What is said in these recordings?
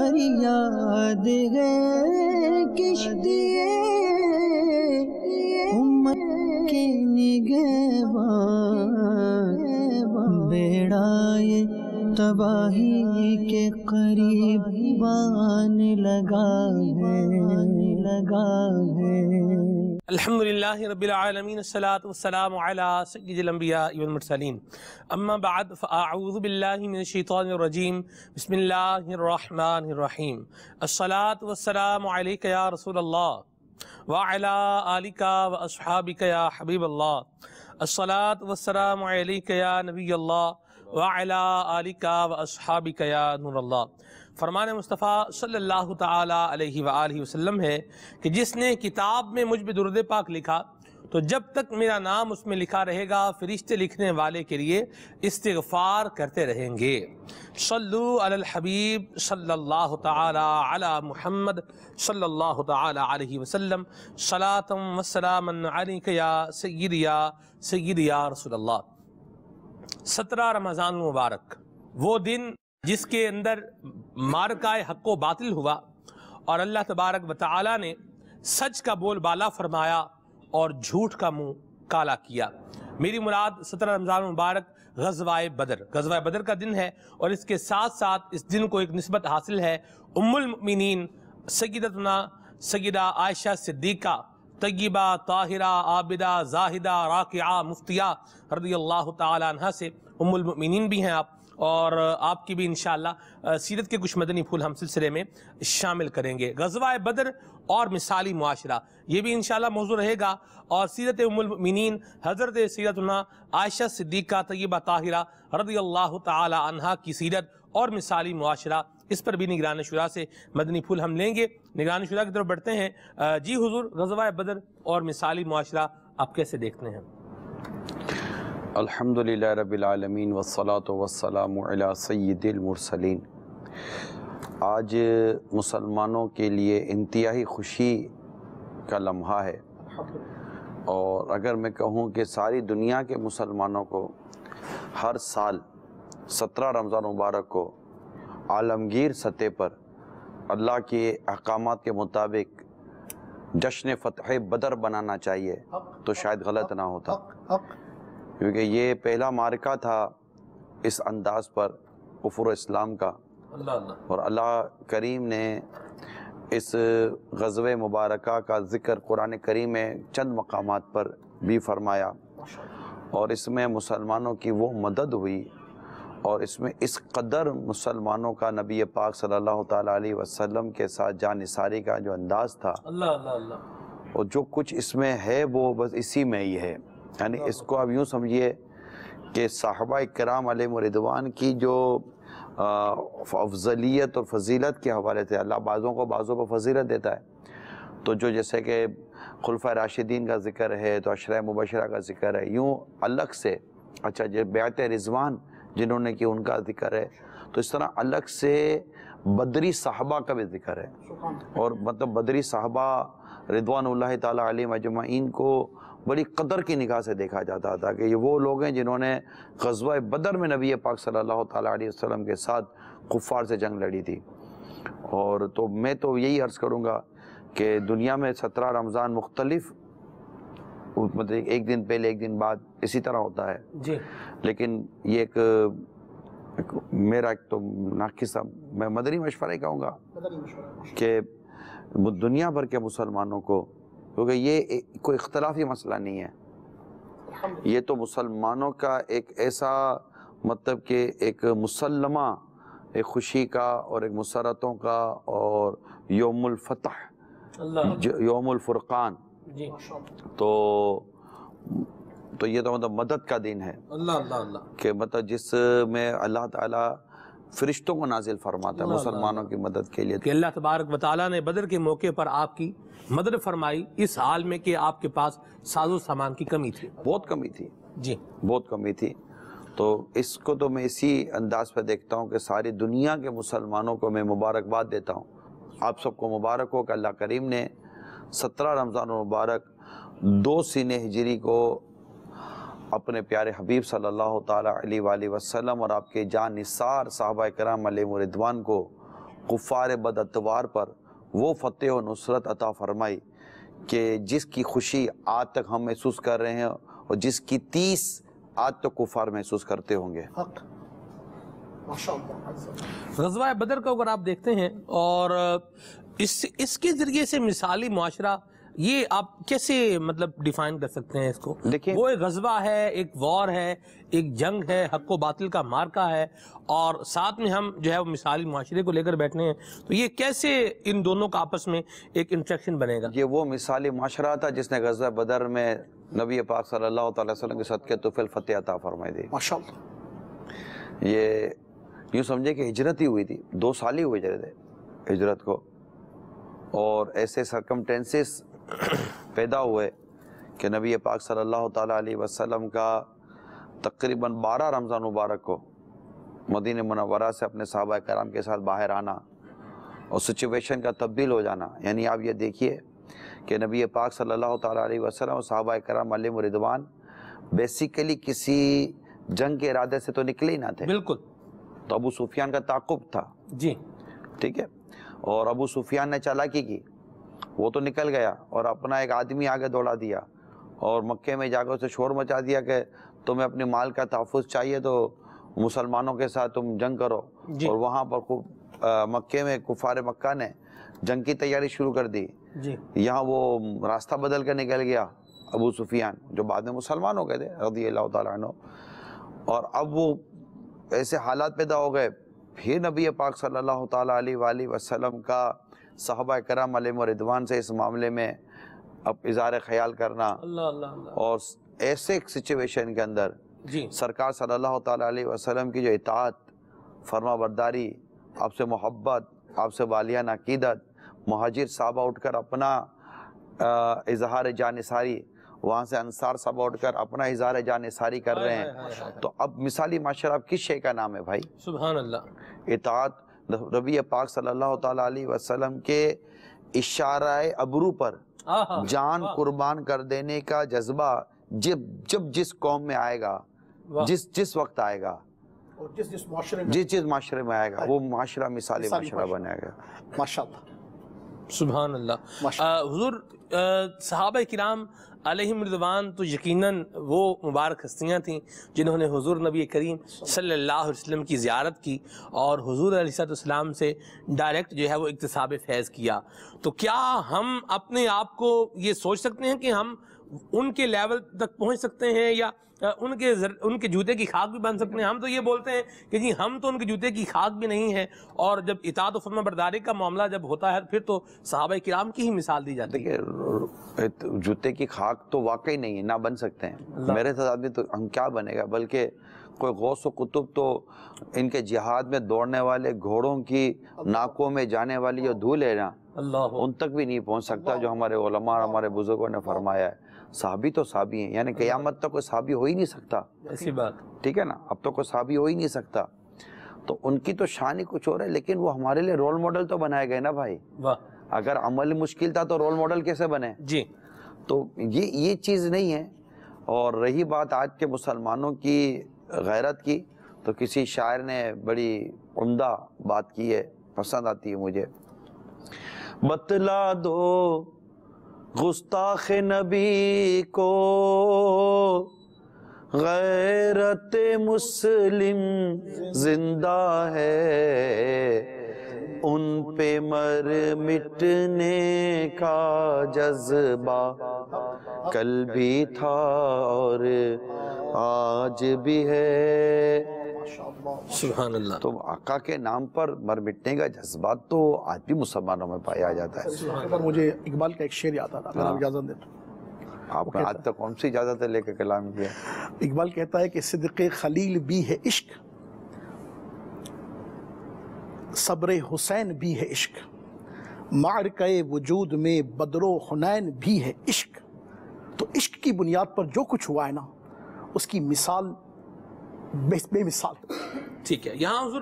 فریاد ہے کشتی امت کے نگہبان، بیڑائے تباہی کے قریب آنے لگا ہے۔ الحمدللہ رب العالمین، الصلاة والسلام علی سید الانبیاء والمرسلین، اما بعد فاعوذ باللہ من الشیطان الرجیم، بسم اللہ الرحمن الرحیم۔ الصلاة والسلام علیک یا رسول اللہ وعلی آلک واصحابک یا حبیب اللہ۔ الصلاة والسلام علیک یا نبی اللہ وعلی آلک واصحابک یا نور اللہ۔ فرمان مصطفیٰ صلی اللہ تعالی علیہ وآلہ وسلم ہے کہ جس نے کتاب میں مجھ پہ درود پاک لکھا تو جب تک میرا نام اس میں لکھا رہے گا فرشتے لکھنے والے کے لیے استغفار کرتے رہیں گے۔ صلو علی الحبیب صلی اللہ تعالی علی محمد صلی اللہ تعالی علیہ وسلم، صلاۃ و سلاما علیک یا سیدی یا رسول اللہ۔ 17 رمضان المبارک، وہ دن جس کے اندر معرکہ حق و باطل ہوا اور اللہ تبارک و تعالی نے سچ کا بول بالا فرمایا اور جھوٹ کا منہ کالا کیا۔ میری مراد 17 رمضان مبارک غزوہ بدر کا دن ہے، اور اس کے ساتھ ساتھ اس دن کو ایک نسبت حاصل ہے ام المؤمنین سیدتنا سیدہ عائشہ صدیقہ طیبہ طاہرہ عابدہ زاہدہ راکعہ مفتیہ رضی اللہ تعالی عنہ سے۔ ام المؤمنین بھی ہیں آپ، اور آپ کی بھی انشاءاللہ سیرت کے کچھ مدنی پھول ہم سلسلے میں شامل کریں گے۔ غزوہ بدر اور مثالی معاشرہ، یہ بھی انشاءاللہ موضوع رہے گا، اور سیرت ام المؤمنین حضرت سیدتنا عائشہ صدیقہ طیبہ طاہرہ رضی اللہ تعالی عنہا کی سیرت اور مثالی معاشرہ، اس پر بھی نگران شورا سے مدنی پھول ہم لیں گے۔ نگران شورا کی طرف بڑھتے ہیں۔ جی حضور، غزوہ بدر اور مثالی معاشرہ آپ کیسے دیکھتے ہیں؟ الحمدللہ رب العالمین والصلاة والسلام علی سید المرسلین۔ آج مسلمانوں کے لیے انتہائی خوشی کا لمحہ ہے، اور اگر میں کہوں کہ ساری دنیا کے مسلمانوں کو ہر سال 17 رمضان مبارک کو عالمگیر سطح پر اللہ کے احکامات کے مطابق جشن فتح بدر بنانا چاہیے تو شاید غلط نہ ہوتا، کیونکہ یہ پہلا معرکہ تھا اس انداز پر کفر و اسلام کا، اور اللہ کریم نے اس غزوہ مبارکہ کا ذکر قرآن کریم میں چند مقامات پر بھی فرمایا، اور اس میں مسلمانوں کی وہ مدد ہوئی، اور اس میں اس قدر مسلمانوں کا نبی پاک صلی اللہ تعالیٰ علیہ وسلم کے ساتھ جان نثاری کا جو انداز تھا، اور جو کچھ اس میں ہے وہ بس اسی میں ہی ہے۔ یعنی اس کو اب یوں سمجھیے کہ صحابہ کرام علیہم رضوان کی جو افضلیت اور فضیلت کے حوالے سے اللہ بعضوں کو بعضوں کو فضیلت دیتا ہے، تو جو جیسے کہ خلفۂ راشدین کا ذکر ہے تو عشرہ مبشرہ کا ذکر ہے، یوں الگ سے اچھا جو بیعت رضوان جنہوں نے کی ان کا ذکر ہے، تو اس طرح الگ سے بدری صحابہ کا بھی ذکر ہے، اور مطلب بدری صحابہ رضوان اللہ تعالیٰ علیہم اجمعین کو بڑی قدر کی نگاہ سے دیکھا جاتا تھا کہ یہ وہ لوگ ہیں جنہوں نے غزوہ بدر میں نبی پاک صلی اللہ تعالیٰ علیہ وسلم کے ساتھ کفار سے جنگ لڑی تھی۔ اور تو میں تو یہی عرض کروں گا کہ دنیا میں 17 رمضان مختلف، مطلب ایک دن پہلے ایک دن بعد اسی طرح ہوتا ہے جی، لیکن یہ ایک میرا ایک تو ناقصہ میں مدنی مشورہ ہی کہوں گا کہ دنیا بھر کے مسلمانوں کو، کیونکہ یہ کوئی اختلافی مسئلہ نہیں ہے، یہ تو مسلمانوں کا ایک ایسا مطلب کہ ایک مسلمہ ایک خوشی کا اور ایک مسرتوں کا اور یوم الفتح یوم الفرقان، تو یہ تو مطلب مدد کا دن ہے کہ مطلب جس میں اللہ تعالیٰ فرشتوں کو نازل فرماتا ہے مسلمانوں کی مدد کے لیے، کہ اللہ تبارک و تعالیٰ نے بدر کے موقع پر آپ کی مدد فرمائی اس حال میں کہ آپ کے پاس ساز و سامان کی کمی تھی، بہت کمی تھی جی، بہت کمی تھی۔ تو اس کو تو میں اسی انداز پہ دیکھتا ہوں کہ ساری دنیا کے مسلمانوں کو میں مبارکباد دیتا ہوں۔ آپ سب کو مبارک ہو کہ اللہ کریم نے 17 رمضان مبارک 2 سینہ ہجری کو اپنے پیارے حبیب صلی اللہ تعالیٰ علیہ وآلہ وسلم اور آپ کے جان نثار صحابہ کرام علیہ رضوان کو کفار بداتوار پر وہ فتح و نصرت عطا فرمائی کہ جس کی خوشی آج تک ہم محسوس کر رہے ہیں اور جس کی 30 آج تک کفار محسوس کرتے ہوں گے. غزوہ بدر کو اگر آپ دیکھتے ہیں اور اس کے ذریعے سے مثالی معاشرہ، یہ آپ کیسے مطلب ڈیفائن کر سکتے ہیں اس کو؟ دیکھیں، وہ ایک غزوہ ہے، ایک وار ہے، ایک جنگ ہے، حق و باطل کا مارکا ہے، اور ساتھ میں ہم جو ہے وہ مثالی معاشرے کو لے کر بیٹھنے ہیں، تو یہ کیسے ان دونوں کا آپس میں ایک انٹریکشن بنے گا؟ یہ وہ مثالی معاشرہ تھا جس نے غزوہ بدر میں نبی پاک صلی اللہ تعالی وسلم کے صدقے طفیل فتح عطا فرمائی دی. ماشاءاللہ. یہ یوں سمجھے کہ ہجرت ہی ہوئی تھی، 2 سال ہی ہوئے تھے ہجرت کو، اور ایسے سرکمٹینسز پیدا ہوئے کہ نبی پاک صلی اللہ تعالیٰ علیہ وسلم کا تقریباً 12 رمضان مبارک کو مدینہ منورہ سے اپنے صحابہ کرام کے ساتھ باہر آنا اور سچویشن کا تبدیل ہو جانا. یعنی آپ یہ دیکھیے کہ نبی پاک صلی اللہ تعالیٰ علیہ وسلم اور صحابہ کرام علیہم رضوان بیسیکلی کسی جنگ کے ارادے سے تو نکلے ہی نہ تھے. بالکل. تو ابو سفیان کا تعاقب تھا. جی ٹھیک ہے. اور ابو سفیان نے چالاکی کی، وہ تو نکل گیا اور اپنا ایک آدمی آگے دوڑا دیا اور مکے میں جا کر اسے شور مچا دیا کہ تمہیں اپنے مال کا تحفظ چاہیے تو مسلمانوں کے ساتھ تم جنگ کرو. جی. اور وہاں پر خوب مکے میں کفار مکہ نے جنگ کی تیاری شروع کر دی. جی. یہاں وہ راستہ بدل کر نکل گیا ابو سفیان، جو بعد میں مسلمان ہو گئے تھے رضی اللہ تعالیٰ عنہ، اور اب وہ ایسے حالات پیدا ہو گئے. پھر نبی پاک صلی اللہ تعالیٰ علیہ وآلہ وسلم کا صحابہ کرام علیہم رضوان سے اس معاملے میں اب اظہار خیال کرنا، اللہ اللہ اللہ، اور ایسے ایک سچویشن کے اندر جی سرکار صلی اللہ تعالیٰ علیہ وسلم کی جو اطاعت، فرما برداری، آپ سے محبت، آپ سے والیان عقیدت، مہاجر صحابہ اٹھ کر اپنا اظہار جانثاری، وہاں سے انصار صحابہ اٹھ کر اپنا اظہار جانثاری کر رہے ہیں. تو اب مثالی معاشرہ اب کس شے کا نام ہے بھائی؟ سبحان اللہ. اطاعت نبی پاک صلی اللہ تعالیٰ علیہ وسلم کے اشارہ ابرو پر جان قربان کر دینے کا جذبہ جب جس قوم میں آئے گا، جس وقت آئے گا، اور جس معاشرے میں آئے گا، وہ معاشرہ مثالی معاشرہ بنے گا. ماشاءاللہ. سبحان اللہ. حضور صحابہ کرام علیہم رضوان تو یقیناً وہ مبارک ہستیاں تھیں جنہوں نے حضور نبی کریم صلی اللہ علیہ وسلم کی زیارت کی اور حضور علیہ السلام سے ڈائریکٹ جو ہے وہ اکتساب فیض کیا. تو کیا ہم اپنے آپ کو یہ سوچ سکتے ہیں کہ ہم ان کے لیول تک پہنچ سکتے ہیں یا ان کے جوتے کی خاک بھی بن سکتے ہیں؟ ہم تو یہ بولتے ہیں کہ جی ہم تو ان کے جوتے کی خاک بھی نہیں ہیں، اور جب اطاعت و فرما برداری کا معاملہ جب ہوتا ہے پھر تو صحابہ کرام کی ہی مثال دی جاتی ہے. دیکھیں، جوتے کی خاک تو واقعی نہیں ہے، نہ بن سکتے ہیں. میرے ساتھ بھی تو ہم کیا بنے گا، بلکہ کوئی غوث و قطب تو ان کے جہاد میں دوڑنے والے گھوڑوں کی ناکوں میں جانے والی جو دھول ہے نا، ان تک بھی نہیں پہنچ سکتا جو ہمارے علماء اور ہمارے بزرگوں نے فرمایا ہے. صحابی تو صحابی ہیں، یعنی قیامت تک کوئی صحابی ہو ہی نہیں سکتا. ایسی بات. ٹھیک ہے نا، اب تو کوئی صحابی ہو ہی نہیں سکتا. تو ان کی تو شان ہی کچھ اور ہے، لیکن وہ ہمارے لیے رول ماڈل تو بنائے گئے نا بھائی. اگر عمل مشکل تھا تو رول ماڈل کیسے بنے؟ جی. تو یہ چیز نہیں ہے. اور رہی بات آج کے مسلمانوں کی غیرت کی، تو کسی شاعر نے بڑی عمدہ بات کی ہے، پسند آتی ہے مجھے. بتلا دو گستاخ نبی کو غیرت مسلم زندہ ہے، ان پہ مر مٹنے کا جذبہ کل بھی تھا اور آج بھی ہے. سبحان اللہ. تو آقا کے نام پر مر مٹنے کا جذبات تو آج بھی مسلمانوں میں پایا جاتا ہے. مجھے اقبال کا ایک شعر یاد آ رہا، اگر آپ اجازت دیں تو. آپ نے آج تک کون سی اجازت ہے لے کے کلام کیا؟ اقبال کہتا ہے کہ صدق خلیل بھی ہے عشق، صبر حسین بھی ہے عشق، معرکہ وجود میں بدر و حنین بھی ہے عشق. تو عشق کی بنیاد پر جو کچھ ہوا ہے نا، اس کی مثال بے مثال. ٹھیک ہے. یہاں حضور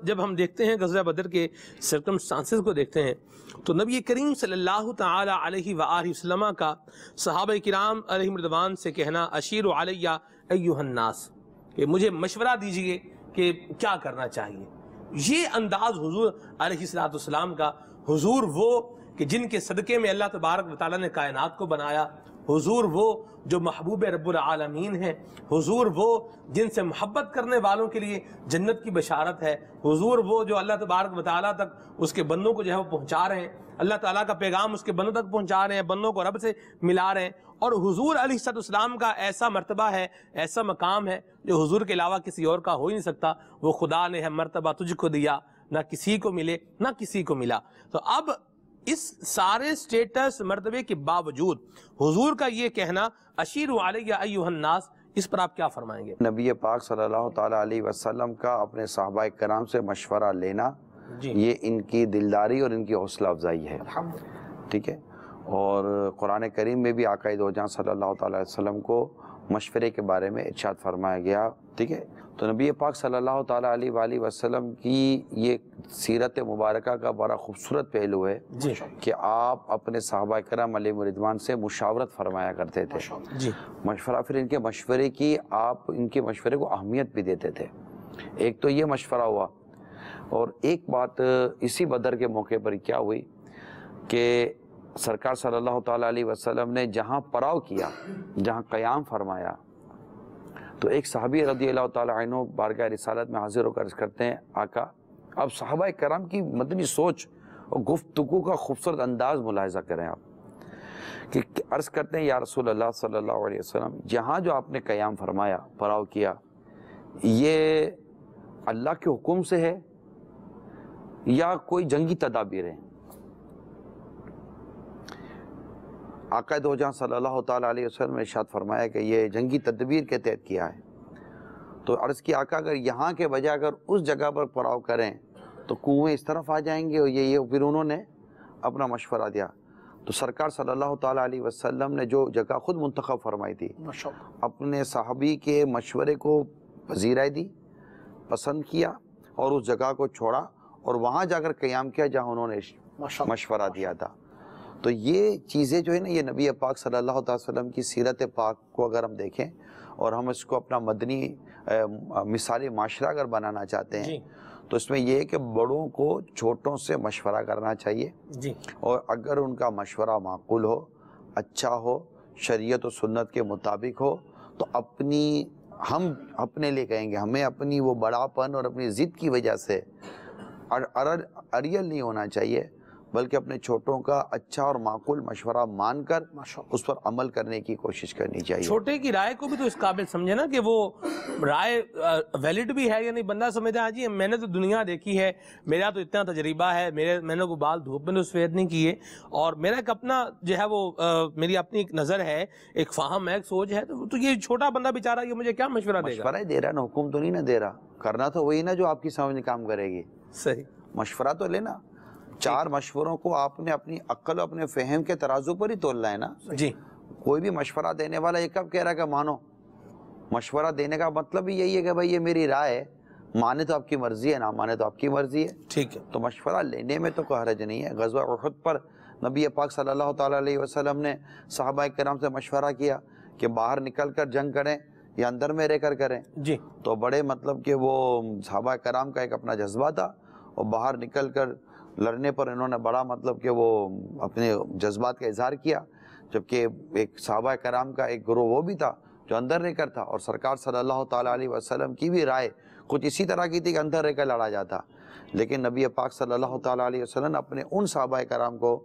جب ہم دیکھتے ہیں غزوہ بدر کے سرکمسٹانسز کو دیکھتے ہیں تو نبی کریم صلی اللہ تعالی علیہ وآلہ وسلم کا صحابہ کرام علیہم رضوان سے کہنا اشیر علیہ ایھا الناس، کہ مجھے مشورہ دیجئے کہ کیا کرنا چاہیے. یہ انداز حضور علیہ السلام کا، حضور وہ کہ جن کے صدقے میں اللہ تبارک و تعالیٰ نے کائنات کو بنایا، حضور وہ جو محبوب رب العالمین ہیں، حضور وہ جن سے محبت کرنے والوں کے لیے جنت کی بشارت ہے، حضور وہ جو اللہ تبارک و تعالیٰ تک اس کے بندوں کو جو ہے وہ پہنچا رہے ہیں، اللہ تعالیٰ کا پیغام اس کے بندوں تک پہنچا رہے ہیں، بندوں کو رب سے ملا رہے ہیں۔ اور حضور علیہ السلام کا ایسا مرتبہ ہے، ایسا مقام ہے جو حضور کے علاوہ کسی اور کا ہو ہی نہیں سکتا۔ وہ خدا نے ہے مرتبہ تجھ کو دیا، نہ کسی کو ملے نہ کسی کو ملا۔ تو اب اس سارے سٹیٹس مرتبے کے باوجود حضور کا یہ کہنا اشیروا علیہ ایھا الناس، اس پر آپ کیا فرمائیں گے؟ نبی پاک صلی اللہ تعالیٰ علیہ وسلم کا اپنے صحابہ کرام سے مشورہ لینا، یہ ان کی دلداری اور ان کی حوصلہ افزائی ہے، ٹھیک ہے۔ اور قرآن کریم میں بھی آقا دو جہاں صلی اللہ تعالیٰ علیہ وسلم کو مشورے کے بارے میں ارشاد فرمایا گیا، ٹھیک ہے۔ تو نبی پاک صلی اللہ تعالیٰ علیہ وآلہ وسلم کی یہ سیرت مبارکہ کا بڑا خوبصورت پہلو ہے کہ آپ اپنے صحابہ کرام علیہ رضوان سے مشاورت فرمایا کرتے تھے، مشورہ، پھر ان کے مشورے کی آپ ان کے مشورے کو اہمیت بھی دیتے تھے۔ ایک تو یہ مشورہ ہوا، اور ایک بات اسی بدر کے موقع پر کیا ہوئی کہ سرکار صلی اللہ تعالیٰ علیہ وسلم نے جہاں پڑاؤ کیا، جہاں قیام فرمایا، تو ایک صحابی رضی اللہ تعالیٰ عنہ بارگاہ رسالت میں حاضر ہو کر عرض کرتے ہیں، آقا اب صحابہ کرام کی مدنی سوچ اور گفتگو کا خوبصورت انداز ملاحظہ کریں آپ، کہ عرض کرتے ہیں یا رسول اللہ صلی اللہ علیہ وسلم، جہاں جو آپ نے قیام فرمایا، پڑاؤ کیا، یہ اللہ کے حکم سے ہے یا کوئی جنگی تدابیر ہیں؟ آقا دو جہاں صلی اللہ تعالیٰ علیہ وسلم نے ارشاد فرمایا کہ یہ جنگی تدبیر کے تحت کیا ہے۔ تو عرض کی آقا اگر یہاں کے بجائے اگر اس جگہ پر پڑاؤ کریں تو کنویں اس طرف آ جائیں گے، اور یہ پھر انہوں نے اپنا مشورہ دیا۔ تو سرکار صلی اللہ تعالیٰ علیہ وسلم نے جو جگہ خود منتخب فرمائی تھی، اپنے صحابی کے مشورے کو پذیرائی دی، پسند کیا، اور اس جگہ کو چھوڑا اور وہاں جا کر قیام کیا جہاں انہوں نے مشورہ دیا تھا۔ تو یہ چیزیں جو ہے نا، یہ نبی پاک صلی اللہ علیہ وسلم کی سیرت پاک کو اگر ہم دیکھیں اور ہم اس کو اپنا مدنی مثالی معاشرہ اگر بنانا چاہتے ہیں تو اس میں یہ ہے کہ بڑوں کو چھوٹوں سے مشورہ کرنا چاہیے، اور اگر ان کا مشورہ معقول ہو، اچھا ہو، شریعت و سنت کے مطابق ہو، تو ہم اپنے لیے کہیں گے، ہمیں اپنی وہ بڑاپن اور اپنی ضد کی وجہ سے اریل نہیں ہونا چاہیے، بلکہ اپنے چھوٹوں کا اچھا اور معقول مشورہ مان کر اس پر عمل کرنے کی کوشش کرنی چاہیے۔ چھوٹے کی رائے کو بھی تو اس قابل سمجھے نا کہ وہ رائے ویلڈ بھی ہے، یعنی بندہ سمجھتا ہے جی میں نے تو دنیا دیکھی ہے، میرا تو اتنا تجربہ ہے، میں نے کو بال دھوپ میں تو سفید نہیں کیے، اور میرا ایک اپنا جو ہے وہ میری اپنی ایک نظر ہے، ایک فہم ہے، ایک سوچ ہے، تو یہ چھوٹا بندہ بیچارہ یہ مجھے کیا مشورہ دے گا؟ مشورہ دے رہا نا، حکم تو نہیں نہ دے رہا، کرنا تو وہی نا جو آپ کی سمجھ میں کام کرے گی۔ صحیح، مشورہ تو لینا، چار مشوروں کو آپ نے اپنی عقل و اپنے فہم کے ترازو پر ہی تولنا ہے نا۔ جی، کوئی بھی مشورہ دینے والا یہ کب کہہ رہا ہے کہ مانو؟ مشورہ دینے کا مطلب ہی یہی ہے کہ بھائی یہ میری رائے ہے، مانے تو آپ کی مرضی ہے، نہ مانے تو آپ کی مرضی ہے، ٹھیک ہے۔ تو مشورہ لینے میں تو کوئی حرج نہیں ہے۔ غزوہ احد پر نبی پاک صلی اللہ تعالیٰ علیہ وسلم نے صحابہ کرام سے مشورہ کیا کہ باہر نکل کر جنگ کریں یا اندر میں رہ کر کریں، جی، تو بڑے مطلب کہ وہ صحابہ کرام کا ایک اپنا جذبہ تھا، اور باہر نکل کر لڑنے پر انہوں نے بڑا مطلب کہ وہ اپنے جذبات کا اظہار کیا، جبکہ ایک صحابہ کرام کا ایک گروہ وہ بھی تھا جو اندر رہ کر تھا، اور سرکار صلی اللہ تعالیٰ علیہ وسلم کی بھی رائے کچھ اسی طرح کی تھی کہ اندر رہ کر لڑا جاتا، لیکن نبی پاک صلی اللہ تعالیٰ علیہ وسلم نے اپنے ان صحابہ کرام کو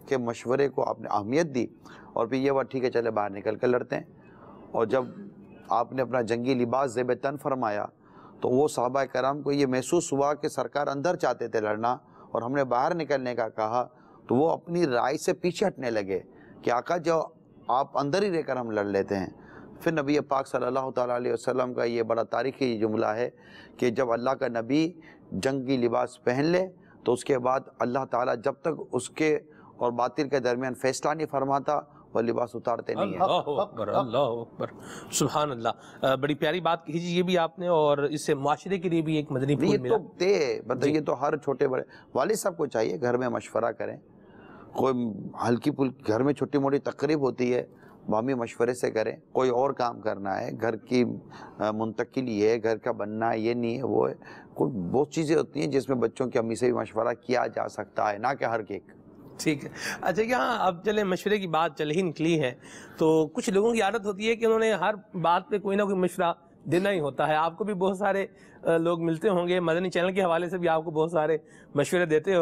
کے مشورے کو آپ نے اہمیت دی، اور پھر یہ بات ٹھیک ہے چلے باہر نکل کر لڑتے ہیں۔ اور جب آپ نے اپنا جنگی لباس زیب تن فرمایا تو وہ صحابہ کرام کو یہ محسوس ہوا کہ سرکار اندر چاہتے تھے لڑنا اور ہم نے باہر نکلنے کا کہا، تو وہ اپنی رائے سے پیچھے ہٹنے لگے کہ آقا جو آپ اندر ہی رہ کر ہم لڑ لیتے ہیں۔ پھر نبی پاک صلی اللہ تعالیٰ علیہ وسلم کا یہ بڑا تاریخی جملہ ہے کہ جب اللہ کا نبی جنگی لباس پہن لے تو اس کے بعد اللہ تعالیٰ جب تک اس کے اور باطل کے درمیان فیصلہ نہیں فرماتا وہ لباس اتارتے نہیں ہیں۔ اللہ اکبر، اللہ اکبر، سبحان اللہ۔ بڑی پیاری بات کہی جی یہ بھی آپ نے، اور اس سے معاشرے کے لیے بھی ایک مدنی پھول ملا۔ یہ تو مطلب یہ تو ہر چھوٹے بڑے والد صاحب کو چاہیے گھر میں مشورہ کریں، کوئی ہلکی پھلکی گھر میں چھوٹی موٹی تقریب ہوتی ہے باہمی مشورے سے کریں. کوئی اور کام کرنا ہے, گھر کی منتقلی ہے, گھر کا بننا ہے, یہ نہیں ہے وہ ہے, کوئی بہت چیزیں ہوتی ہیں جس میں بچوں کی امی سے بھی مشورہ کیا جا سکتا ہے, نہ کہ ہر ایک. ٹھیک ہے. اچھا یہاں اب چلیں مشورے کی بات چل ہی نکلی ہے, تو کچھ لوگوں کی عادت ہوتی ہے کہ انہوں نے ہر بات پہ کوئی نہ کوئی مشورہ دینا ہی ہوتا ہے. آپ کو بھی بہت سارے لوگ ملتے ہوں گے, مدنی چینل کے حوالے سے بھی آپ کو بہت سارے مشورے دیتے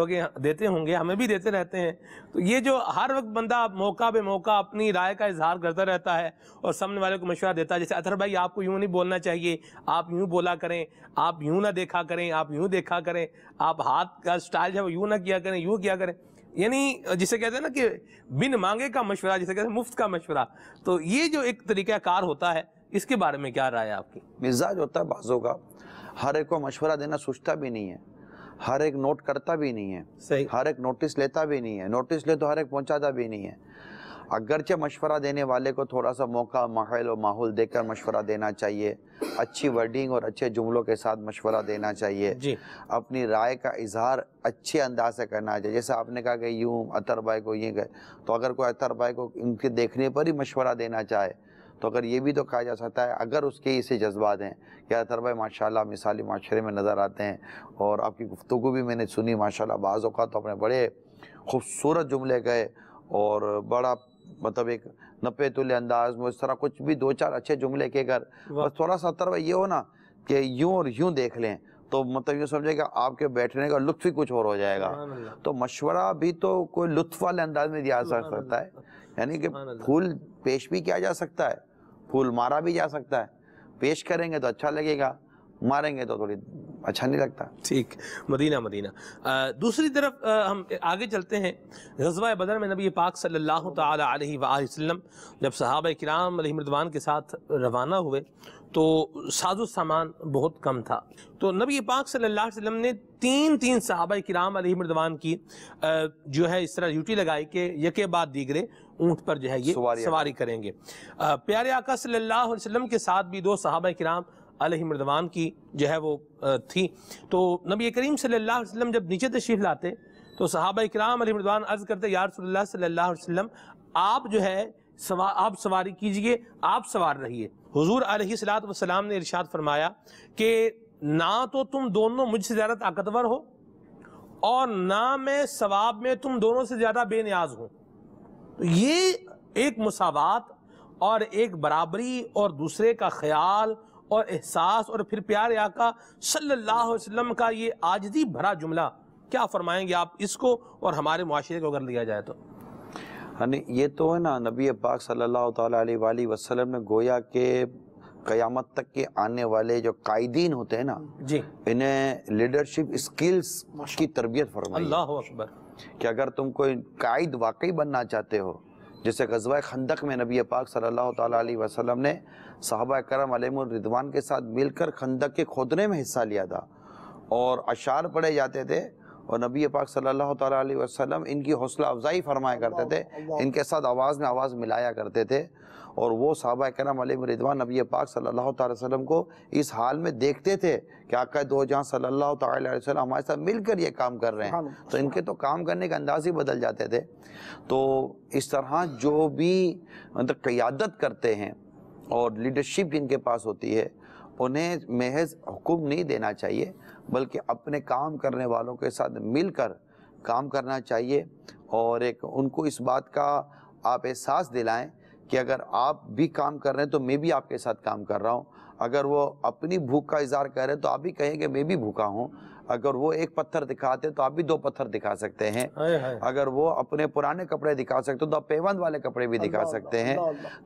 ہوں گے, ہمیں بھی دیتے رہتے ہیں. تو یہ جو ہر وقت بندہ موقع بے موقع اپنی رائے کا اظہار کرتا رہتا ہے اور سامنے والے کو مشورہ دیتا ہے, جیسے اطہر بھائی آپ کو یوں نہیں بولنا چاہیے, آپ یوں بولا کریں, آپ یوں نہ دیکھا کریں, آپ یوں دیکھا کریں, آپ ہاتھ کا سٹائل ہے وہ یوں نہ کیا کریں, یوں کیا کریں, یعنی جسے کہتے ہیں نا کہ بن مانگے کا مشورہ, جسے کہتے ہیں مفت کا مشورہ. تو یہ جو ایک طریقہ کار ہوتا ہے, اس کے بارے میں کیا رائے ہے آپ کی؟ مزاج ہوتا ہے بعضوں کا, ہر ایک کو مشورہ دینا سوچتا بھی نہیں ہے, ہر ایک نوٹ کرتا بھی نہیں ہے, صحیح, ہر ایک نوٹس لیتا بھی نہیں ہے, نوٹس لے تو ہر ایک پہنچاتا بھی نہیں ہے. اگرچہ مشورہ دینے والے کو تھوڑا سا موقع, ماحول دے کر مشورہ دینا چاہیے, اچھی ورڈنگ اور اچھے جملوں کے ساتھ مشورہ دینا چاہیے, جی, اپنی رائے کا اظہار اچھے انداز سے کرنا چاہیے. جیسے آپ نے کہا کہ یوں اطہر بھائی کو یہ کہے, تو اگر کوئی اطہر بھائی کو ان کے دیکھنے پر ہی مشورہ دینا چاہے تو اگر یہ بھی تو کہا جا سکتا ہے, اگر اس کے اسے جذبات ہیں کہ اطہر بھائی ماشاءاللہ مثالی معاشرے میں نظر آتے ہیں, اور آپ کی گفتگو بھی میں نے سنی ماشاءاللہ, بعض اوقات تو اپنے بڑے خوبصورت جملے کہے اور بڑا مطلب ایک نپے تلے انداز میں اس طرح کچھ بھی دو چار اچھے جملے کہہ کر, بس تھوڑا سا اطہر بھائی یہ ہو نا کہ یوں اور یوں دیکھ لیں, تو مطلب یوں سمجھے کہ آپ کے بیٹھنے کا لطف ہی کچھ اور ہو جائے گا. تو مشورہ بھی تو کوئی لطف والے انداز میں دیا جا سکتا ہے, یعنی کہ پھول پیش بھی کیا جا سکتا ہے, پھول مارا بھی جا سکتا ہے. پیش کریں گے تو اچھا لگے گا, ماریں گے تو تھوڑی اچھا نہیں لگتا. ٹھیک, مدینہ. دوسری طرف ہم آگے چلتے ہیں. غزوہ بدر میں نبی پاک صلی اللہ تعالی علیہ وآلہ وسلم جب صحابہ کرام علیہم رضوان کے ساتھ روانہ ہوئے تو ساز و سامان بہت کم تھا. تو نبی پاک صلی اللہ علیہ وسلم نے تین صحابہ کرام علیہم رضوان کی جو ہے اس طرح ڈیوٹی لگائی کہ یکے بعد دیگرے اونٹ پر جو ہے یہ سواری کریں گے. پیارے آقا صلی اللہ علیہ وسلم کے ساتھ بھی 2 صحابہ کرام علیہم رضوان کی جو ہے وہ تھی. تو نبی کریم صلی اللہ علیہ وسلم جب نیچے تشریف لاتے تو صحابہ کرام علیہم رضوان عرض کرتے, یا رسول اللہ صلی اللہ علیہ وسلم آپ جو ہے آپ سواری کیجئے, آپ سوار رہیے. حضور علیہ السلام نے ارشاد فرمایا کہ نہ تو تم دونوں مجھ سے زیادہ طاقتور ہو اور نہ میں ثواب میں تم دونوں سے زیادہ بے نیاز ہوں. یہ ایک مساوات اور ایک برابری اور دوسرے کا خیال اور احساس, اور پھر پیارے آقا صلی اللہ علیہ وسلم کا یہ عاجزی بھرا جملہ, کیا فرمائیں گے آپ اس کو اور ہمارے معاشرے کو اگر لیا جائے تو؟ یہ تو ہے نا, نبی پاک صلی اللہ تعالیٰ علیہ وآلہ وسلم نے گویا کہ قیامت تک کے آنے والے جو قائدین ہوتے ہیں نا, جی, انہیں لیڈرشپ اسکلز کی تربیت فرمائی. اللہ اکبر. کہ اگر تم کوئی قائد واقعی بننا چاہتے ہو, جیسے غزوہ خندق میں نبی پاک صلی اللہ تعالیٰ علیہ وسلم نے صحابہ کرام علیہم الرضوان کے ساتھ مل کر خندق کے کھودنے میں حصہ لیا تھا, اور اشعار پڑھے جاتے تھے, اور نبی پاک صلی اللہ تعالیٰ علیہ وسلم ان کی حوصلہ افزائی فرمایا کرتے تھے, ان کے ساتھ آواز میں آواز ملایا کرتے تھے. اور وہ صحابہ کرام علیہ رضوان نبی پاک صلی اللہ تعالی وسلم کو اس حال میں دیکھتے تھے کہ آقا دو جہاں صلی اللہ تعالی علیہ وسلم ہمارے ساتھ مل کر یہ کام کر رہے ہیں, تو ان کے تو کام کرنے کا انداز ہی بدل جاتے تھے. تو اس طرح جو بھی قیادت کرتے ہیں اور لیڈرشپ جن کے پاس ہوتی ہے, انہیں محض حکم نہیں دینا چاہیے, بلکہ اپنے کام کرنے والوں کے ساتھ مل کر کام کرنا چاہیے. اور ایک ان کو اس بات کا آپ احساس دلائیں کہ اگر آپ بھی کام کر رہے ہیں تو میں بھی آپ کے ساتھ کام کر رہا ہوں. اگر وہ اپنی بھوک کا اظہار کر رہے ہیں تو آپ بھی کہیں کہ میں بھی بھوکا ہوں. اگر وہ ایک پتھر دکھاتے تو آپ بھی 2 پتھر دکھا سکتے ہیں. اگر وہ اپنے پرانے کپڑے دکھا سکتے تو آپ پیوند والے کپڑے بھی دکھا سکتے ہیں.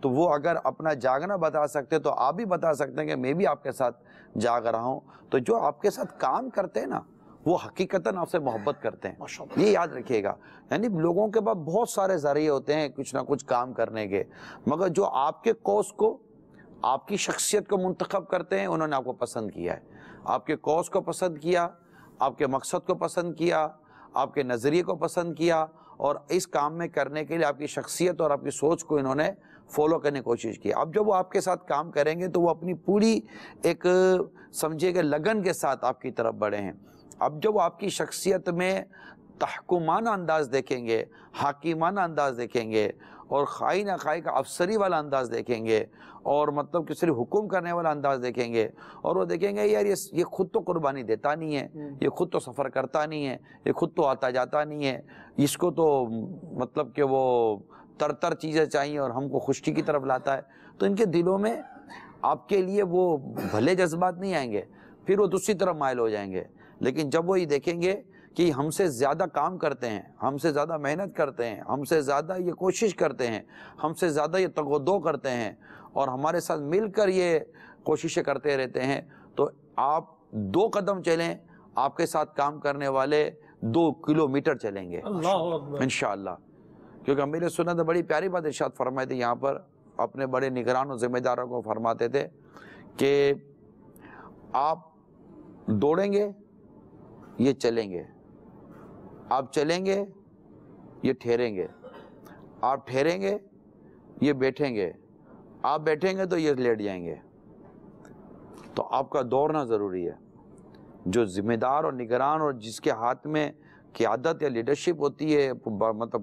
تو وہ اگر اپنا جاگنا بتا سکتے تو آپ بھی بتا سکتے ہیں کہ میں بھی آپ کے ساتھ جاگ رہا ہوں. تو جو آپ کے ساتھ کام کرتے ہیں نا, وہ حقیقتاً آپ سے محبت کرتے ہیں. یہ یاد رکھیے گا. یعنی لوگوں کے پاس بہت سارے ذریعے ہوتے ہیں کچھ نہ کچھ کام کرنے کے, مگر جو آپ کے کوس کو, آپ کی شخصیت کو منتخب کرتے ہیں, انہوں نے آپ کو پسند کیا ہے. آپ کے کوس کو پسند کیا, آپ کے مقصد کو پسند کیا, آپ کے نظریے کو پسند کیا, اور اس کام میں کرنے کے لیے آپ کی شخصیت اور آپ کی سوچ کو انہوں نے فالو کرنے کی کوشش کی. اب جب وہ آپ کے ساتھ کام کریں گے تو وہ اپنی پوری ایک سمجھے گا لگن کے ساتھ آپ کی طرف بڑھے ہیں. اب جب وہ آپ کی شخصیت میں تحکمانہ انداز دیکھیں گے, حاکمانہ انداز دیکھیں گے, اور خائی نہ خائی کا افسری والا انداز دیکھیں گے، اور مطلب کہ صرف حکم کرنے والا انداز دیکھیں گے، اور وہ دیکھیں گے یار یہ خود تو قربانی دیتا نہیں ہے، یہ خود تو سفر کرتا نہیں ہے، یہ خود تو آتا جاتا نہیں ہے، اس کو تو مطلب کہ وہ تر چیزیں چاہیے اور ہم کو خشکی کی طرف لاتا ہے، تو ان کے دلوں میں آپ کے لیے وہ بھلے جذبات نہیں آئیں گے، پھر وہ دوسری طرف مائل ہو جائیں گے۔ لیکن جب وہ یہ دیکھیں گے کہ ہم سے زیادہ کام کرتے ہیں، ہم سے زیادہ محنت کرتے ہیں، ہم سے زیادہ یہ کوشش کرتے ہیں، ہم سے زیادہ یہ تگ و دو کرتے ہیں، اور ہمارے ساتھ مل کر یہ کوششیں کرتے رہتے ہیں، تو آپ 2 قدم چلیں، آپ کے ساتھ کام کرنے والے 2 کلومیٹر چلیں گے اللہ اکبر۔ انشاءاللہ۔ کیونکہ امیر سنت نے بڑی پیاری بات ارشاد فرمائی تھی یہاں پر، اپنے بڑے نگران و ذمہ داروں کو فرماتے تھے کہ آپ دوڑیں گے، یہ چلیں گے، آپ چلیں گے، یہ ٹھہریں گے، آپ ٹھہریں گے، یہ بیٹھیں گے، آپ بیٹھیں گے تو یہ لیٹ جائیں گے۔ تو آپ کا دوڑنا ضروری ہے۔ جو ذمہ دار اور نگران اور جس کے ہاتھ میں قیادت یا لیڈرشپ ہوتی ہے، مطلب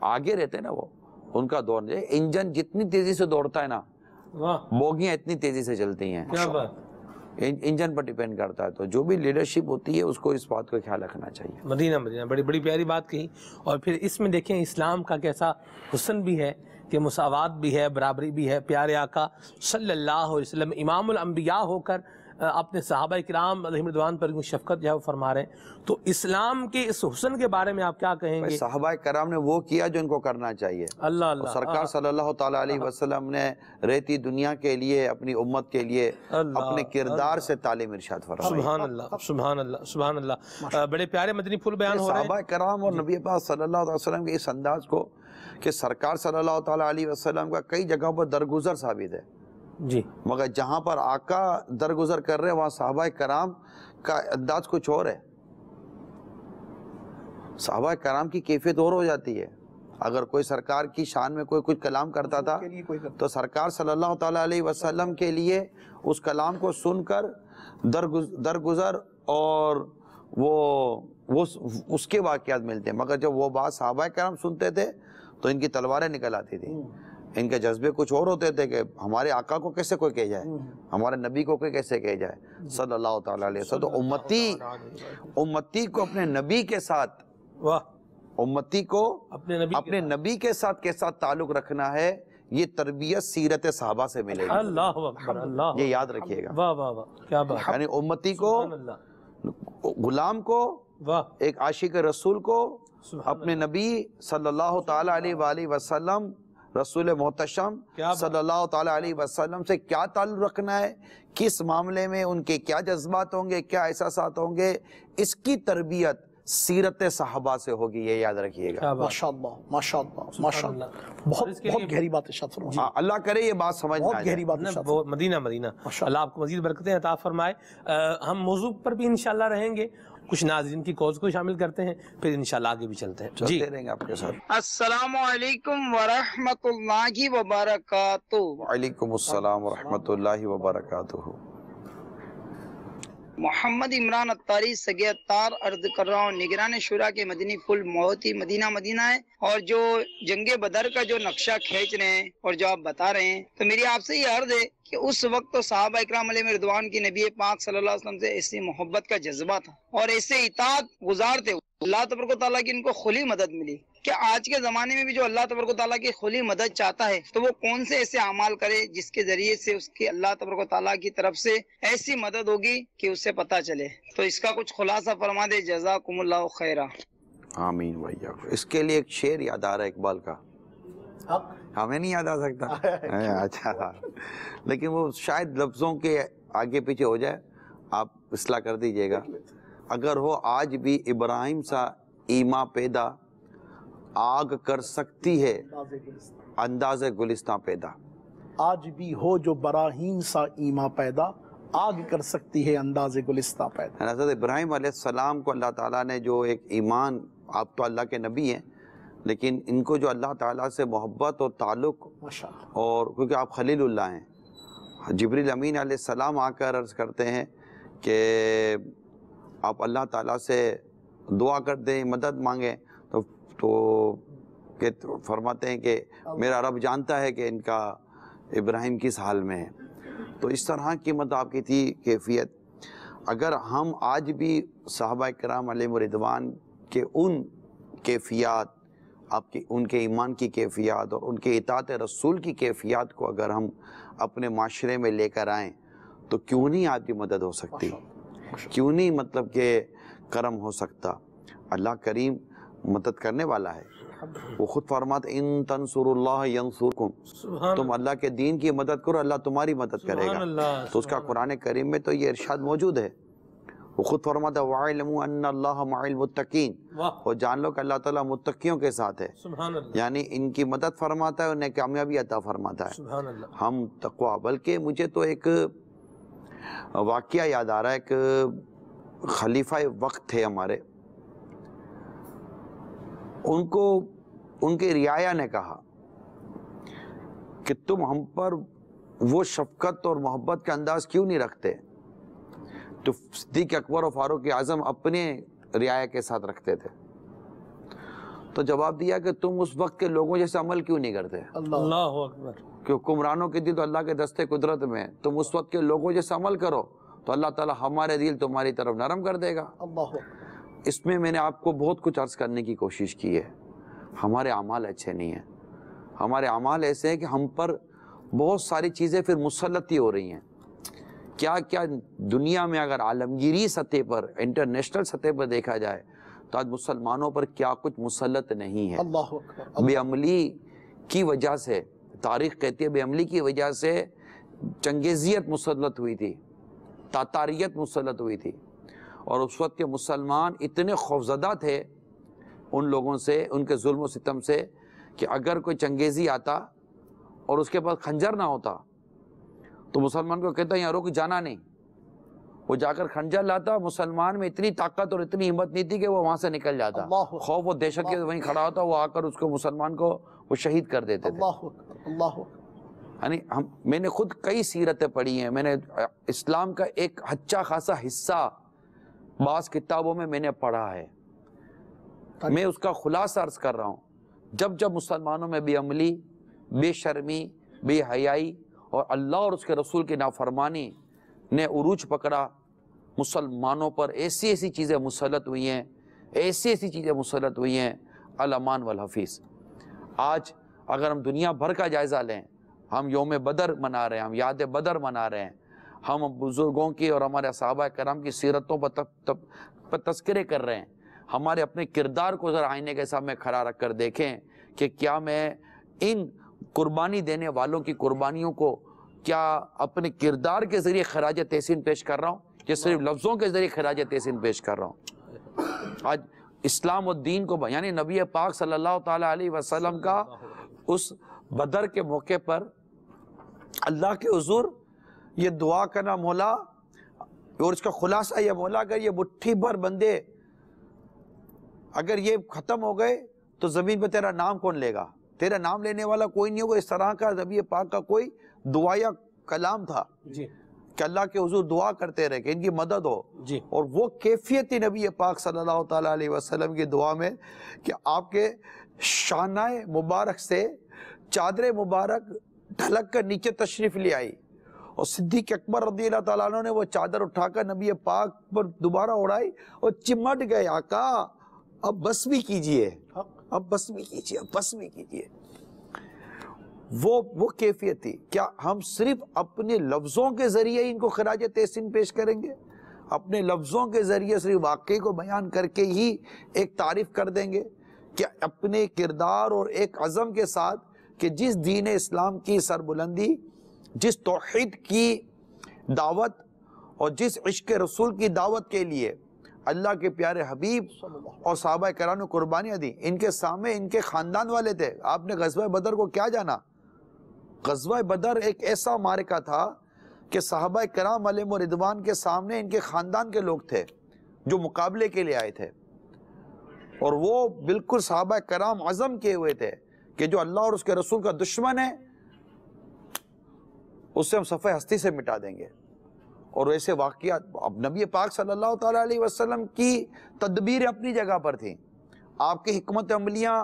آگے رہتے ہیں نا، وہ ان کا دوڑنا، انجن جتنی تیزی سے دوڑتا ہے نا، واہ بوگیاں اتنی تیزی سے چلتی ہیں، کیا بات، انجن پر ڈیپینڈ کرتا ہے۔ تو جو بھی لیڈرشپ ہوتی ہے اس کو اس بات کا خیال رکھنا چاہیے۔ مدینہ بڑی بڑی پیاری بات کہی۔ اور پھر اس میں دیکھیں اسلام کا کیسا حسن بھی ہے کہ مساوات بھی ہے، برابری بھی ہے۔ پیارے آقا صلی اللہ علیہ وسلم امام الانبیاء ہو کر اپنے صحابہ کرام علیہم رضوان پر شفقت جو ہے وہ فرما رہے ہیں، تو اسلام کے اس حسن کے بارے میں آپ کیا کہیں گے؟ صحابہ کرام نے وہ کیا جو ان کو کرنا چاہیے۔ اللہ اور اللہ، سرکار صلی اللہ تعالیٰ علیہ وسلم نے رہتی دنیا کے لیے، اپنی امت کے لیے اپنے کردار سے تعلیم ارشاد فرمائی۔ سبحان اللہ سبحان اللہ سبحان اللہ۔ بڑے پیارے مدنی پھول بیان ہو رہے ہیں۔ صحابہ کرام اور نبی پاک صلی اللہ علیہ وسلم کے اس انداز کو کہ سرکار صلی اللہ تعالیٰ علیہ وسلم کا کئی جگہوں پر درگزر ثابت ہے، جی، مگر جہاں پر آقا درگزر کر رہے ہیں وہاں صحابہ کرام کا انداز کچھ اور ہے۔ صحابہ کرام کی کیفیت اور ہو جاتی ہے۔ اگر کوئی سرکار کی شان میں کوئی کچھ کلام کرتا تھا تو سرکار صلی اللہ تعالیٰ علیہ وسلم کے لیے اس کلام کو سن کر درگزر اور وہ اس کے واقعات ملتے ہیں، مگر جب وہ بات صحابہ کرام سنتے تھے تو ان کی تلواریں نکل آتی تھیں، ان کے جذبے کچھ اور ہوتے تھے کہ ہمارے آقا کو کیسے کوئی کہہ جائے، ہمارے نبی کو کوئی کیسے کہہ جائے صلی اللہ تعالیٰ علیہ وسلم۔ تو امتی کو اپنے نبی کے ساتھ، واہ، امتی کو اپنے نبی کے ساتھ کیسا تعلق رکھنا ہے، یہ تربیت سیرت صحابہ سے ملے گی، اللہ اکبر، اللہ، یہ یاد رکھیے گا۔ واہ واہ واہ، کیا بات، یعنی امتی کو، سبحان اللہ، غلام کو، واہ، ایک عاشق رسول کو اپنے نبی صلی اللہ تعالیٰ علیہ وآلہ وسلم، رسول محتشم صلی اللہ تعالیٰ علیہ وسلم سے کیا تعلق رکھنا ہے، کس معاملے میں ان کے کیا جذبات ہوں گے، کیا احساسات ہوں گے، اس کی تربیت سیرت صحابہ سے ہوگی، یہ یاد رکھیے گا۔ ماشاءاللہ ماشاءاللہ ماشاءاللہ، بہت گہری بات ارشاد فرمائی، اللہ کرے یہ بات سمجھ میں آ بہت جائے۔ گہری بات ارشاد فرمائی۔ مدینہ اللہ آپ کو مزید برکتیں عطا فرمائے۔ ہم موضوع پر بھی انشاءاللہ رہیں گے، کچھ ناظرین کی کالز کو شامل کرتے ہیں، پھر انشاءاللہ آگے بھی چلتے ہیں۔ چلتے رہیں گے آپ کے ساتھ۔ السلام علیکم ورحمۃ اللہ وبرکاتہ۔ وعلیکم السلام ورحمۃ اللہ وبرکاتہ۔ محمد عمران اتاری سگے اتار عرض کر رہا ہوں، نگران شورا کے مدنی پھول بہت ہی مدینہ ہے، اور جو جنگ بدر کا جو نقشہ کھینچ رہے ہیں اور جو آپ بتا رہے ہیں، تو میری آپ سے یہ عرض ہے کہ اس وقت تو صحابہ اکرام علیہ رضوان کی نبی پاک صلی اللہ علیہ وسلم سے ایسی محبت کا جذبہ تھا اور ایسے اطاعت گزار تھے، اللہ تبارک و تعالیٰ کی ان کو کھلی مدد ملی۔ کہ آج کے زمانے میں بھی جو اللہ تبارک و تعالیٰ کی کھلی مدد چاہتا ہے تو وہ کون سے ایسے اعمال کرے جس کے ذریعے سے اس کی اللہ تبارک و تعالیٰ کی طرف سے ایسی مدد ہوگی کہ اسے پتہ چلے، تو اس کا کچھ خلاصہ فرما دے، جزاکم اللہ خیرہ۔ آمین بھیا۔ اس کے لیے ایک شعر یاد آ رہا ہے اقبال کا، ہمیں نہیں یاد آ سکتا، اچھا تھا، لیکن وہ شاید لفظوں کے آگے پیچھے ہو جائے، آپ اصلاح کر دیجئے گا۔ اگر ہو آج بھی ابراہیم سا ایما پیدا، آگ کر سکتی ہے انداز گلستان پیدا۔ آج بھی ہو جو براہیم سا ایما پیدا، آگ کر سکتی ہے انداز گلستہ پیدا۔ حضرت ابراہیم علیہ السلام کو اللہ تعالیٰ نے جو ایک ایمان، آپ تو اللہ کے نبی ہیں لیکن ان کو جو اللہ تعالیٰ سے محبت اور تعلق، اور کیونکہ آپ خلیل اللہ ہیں، جبریل امین علیہ السلام آ کر عرض کرتے ہیں کہ آپ اللہ تعالیٰ سے دعا کر دیں، مدد مانگیں، تو کہ فرماتے ہیں کہ میرا رب جانتا ہے کہ ان کا ابراہیم کس حال میں ہے. تو اس طرح کی مطلب آپ کی تھی کیفیت. اگر ہم آج بھی صحابہ کرام علیہم رضوان کے ان کیفیات، آپ کی ان کے ایمان کی کیفیات اور ان کے اطاعت رسول کی کیفیات کو اگر ہم اپنے معاشرے میں لے کر آئیں تو کیوں نہیں آپ کی مدد ہو سکتی، کیوں نہیں مطلب کہ کرم ہو سکتا. اللہ کریم مدد کرنے والا ہے. وہ خود فرماتا ان تنصروا اللہ ینصرکم، تم اللہ کے دین کی مدد کرو اللہ تمہاری مدد کرے گا. تو اس کا قرآن کریم میں تو یہ ارشاد موجود ہے. وہ خود فرماتا وَاعْلَمُوا أَنَّ اللَّهَ مَعَ الْمُتَّقِينَ، اور جان لو کہ اللہ تعالیٰ متقیوں کے ساتھ ہے. یعنی ان کی مدد فرماتا ہے، انہیں کامیابی عطا فرماتا ہے. ہم تقویٰ، بلکہ مجھے تو ایک واقعہ یاد آ رہا ہے. ایک خلیفہ وقت تھے ہمارے، ان کو ان کے رعایا نے کہا کہ تم ہم پر وہ شفقت اور محبت کا انداز کیوں نہیں رکھتے تو صدیق اکبر و فاروق اعظم اپنے رعایا کے ساتھ رکھتے تھے. تو جواب دیا کہ تم اس وقت کے لوگوں جیسے عمل کیوں نہیں کرتے. اللہ اکبر. کہ حکمرانوں کے دل تو اللہ کے دستے قدرت میں، تم اس وقت کے لوگوں جیسے عمل کرو تو اللہ تعالیٰ ہمارے دل تمہاری طرف نرم کر دے گا. اس میں میں نے آپ کو بہت کچھ عرض کرنے کی کوشش کی ہے. ہمارے اعمال اچھے نہیں ہیں، ہمارے اعمال ایسے ہیں کہ ہم پر بہت ساری چیزیں پھر مسلط ہی ہو رہی ہیں. کیا کیا دنیا میں اگر عالمگیری سطح پر، انٹرنیشنل سطح پر دیکھا جائے تو آج مسلمانوں پر کیا کچھ مسلط نہیں ہے. بے عملی کی وجہ سے، تاریخ کہتی ہے بے عملی کی وجہ سے چنگیزیت مسلط ہوئی تھی، تاتاریت مسلط ہوئی تھی. اور اس وقت کے مسلمان اتنے خوفزدہ تھے ان لوگوں سے، ان کے ظلم و ستم سے، کہ اگر کوئی چنگیزی آتا اور اس کے پاس خنجر نہ ہوتا تو مسلمان کو کہتا یہاں رک جانا نہیں. وہ جا کر خنجر لاتا. مسلمان میں اتنی طاقت اور اتنی ہمت نہیں تھی کہ وہ وہاں سے نکل جاتا. خوف و دہشت کے وہیں کھڑا ہوتا، وہ آ کر اس کو مسلمان کو وہ شہید کر دیتے تھے. یعنی میں نے خود کئی سیرتیں پڑھی ہیں، میں نے اسلام کا ایک اچھا خاصا حصہ بعض کتابوں میں نے پڑھا ہے. میں اس کا خلاصہ عرض کر رہا ہوں. جب جب مسلمانوں میں بے عملی، بے شرمی، بے حیائی اور اللہ اور اس کے رسول کی نافرمانی نے عروج پکڑا، مسلمانوں پر ایسی ایسی چیزیں مسلط ہوئی ہیں، ایسی ایسی چیزیں مسلط ہوئی ہیں. الامان والحفیظ. آج اگر ہم دنیا بھر کا جائزہ لیں، ہم یوم بدر منا رہے ہیں، ہم یاد بدر منا رہے ہیں، ہم بزرگوں کی اور ہمارے صحابہ کرام کی سیرتوں پر تذکرے کر رہے ہیں. ہمارے اپنے کردار کو ذرا آئینے کے سامنے کھڑا رکھ کر دیکھیں کہ کیا میں ان قربانی دینے والوں کی قربانیوں کو کیا اپنے کردار کے ذریعے خراج تحسین پیش کر رہا ہوں یا صرف لفظوں کے ذریعے خراج تحسین پیش کر رہا ہوں. آج اسلام و دین کو، یعنی نبی پاک صلی اللہ تعالیٰ علیہ وسلم کا اس بدر کے موقع پر اللہ کے حضور یہ دعا کرنا، مولا، اور اس کا خلاصہ یہ مولا اگر یہ مٹھی بھر بندے اگر یہ ختم ہو گئے تو زمین پہ تیرا نام کون لے گا؟ تیرا نام لینے والا کوئی نہیں ہوگا. اس طرح کا نبی پاک کا کوئی دعا یا کلام تھا کہ اللہ کے حضور دعا کرتے رہے کہ ان کی مدد ہو. اور وہ کیفیت تھی نبی پاک صلی اللہ تعالیٰ علیہ وسلم کی دعا میں کہ آپ کے شانہ مبارک سے چادر مبارک ڈھلک کر نیچے تشریف لے آئی اور صدیق اکبر رضی اللہ تعالیٰ عنہ نے وہ چادر اٹھا کر نبی پاک پر دوبارہ اڑائی اور چمٹ گئے. آقا اب بس بھی کیجئے، اب بس بھی کیجئے، اب بس بھی کیجئے. وہ کیفیت تھی. کیا ہم صرف اپنے لفظوں کے ذریعے ان کو خراج تحسین پیش کریں گے؟ اپنے لفظوں کے ذریعے صرف واقعے کو بیان کر کے ہی ایک تعریف کر دیں گے؟ کہ اپنے کردار اور ایک عزم کے ساتھ کہ جس دین اسلام کی سربلندی، جس توحید کی دعوت اور جس عشق رسول کی دعوت کے لیے اللہ کے پیارے حبیب اور صحابہ کرام نے قربانیاں دی، ان کے سامنے ان کے خاندان والے تھے. آپ نے غزوہ بدر کو کیا جانا؟ غزوہ بدر ایک ایسا معرکہ تھا کہ صحابہ کرام علیہم رضوان کے سامنے ان کے خاندان کے لوگ تھے جو مقابلے کے لیے آئے تھے، اور وہ بالکل صحابہ کرام عزم کیے ہوئے تھے کہ جو اللہ اور اس کے رسول کا دشمن ہے اسے ہم صفحہ ہستی سے مٹا دیں گے. اور ایسے واقعات اب نبی پاک صلی اللہ تعالیٰ علیہ وسلم کی تدبیر اپنی جگہ پر تھی، آپ کی حکمت عملیاں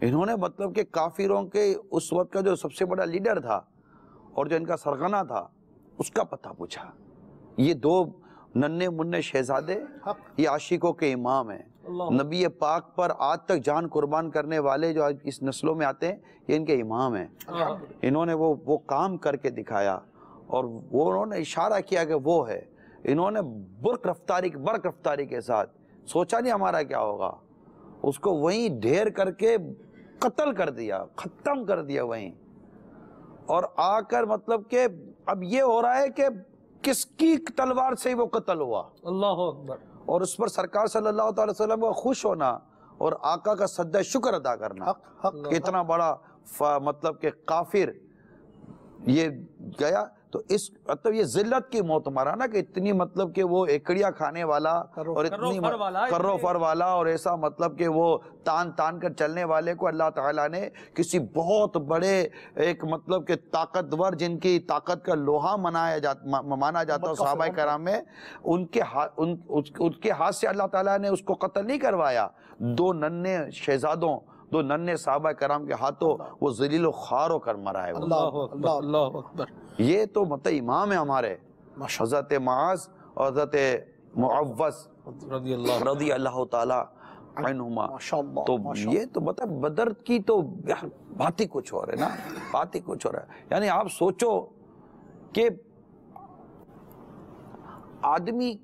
انہوں نے مطلب کہ کافروں کے اس وقت کا جو سب سے بڑا لیڈر تھا اور جو ان کا سرغنہ تھا اس کا پتہ پوچھا. یہ دو ننھے منھے شہزادے یہ عاشقوں کے امام ہیں. نبی پاک پر آج تک جان قربان کرنے والے جو آج اس نسلوں میں آتے ہیں یہ ان کے امام ہیں. انہوں نے وہ کام کر کے دکھایا اور وہ انہوں نے اشارہ کیا کہ وہ ہے. انہوں نے برق رفتاری کے ساتھ سوچا نہیں ہمارا کیا ہوگا, اس کو وہیں ڈھیر کر کے قتل کر دیا, ختم کر دیا وہیں. اور آ کر مطلب کہ اب یہ ہو رہا ہے کہ کس کی تلوار سے وہ قتل ہوا. اللہ اکبر. اور اس پر سرکار صلی اللہ تعالی وسلم کو خوش ہونا اور آقا کا سجدہ شکر ادا کرنا کہ اتنا بڑا مطلب کہ کافر یہ گیا. تو اس مطلب یہ ذلت کی موت مارا نا کہ اتنی مطلب کہ وہ ایکڑیاں کھانے والا اور اتنی کرو فر والا اور ایسا مطلب کہ وہ تان کر چلنے والے کو اللہ تعالیٰ نے کسی بہت بڑے ایک مطلب کہ طاقتور جن کی طاقت کا لوہا مانا جاتا ہے صحابہ کرام میں, ان کے ہاتھ سے اللہ تعالیٰ نے اس کو قتل نہیں کروایا. دو ننھے شہزادوں دو ننھے صحابہ کرام کے ہاتھوں وہ ذلیل و خوار ہو کر مرا ہے. اللہ اکبر. یہ تو مطلب امام ہے ہمارے حضرت معاذ اور حضرت معوذ رضی اللہ تعالی عنہما. تو یہ تو مطلب بدر کی تو بات ہی کچھ اور ہے نا, بات ہی کچھ اور ہے. یعنی آپ سوچو کہ آدمی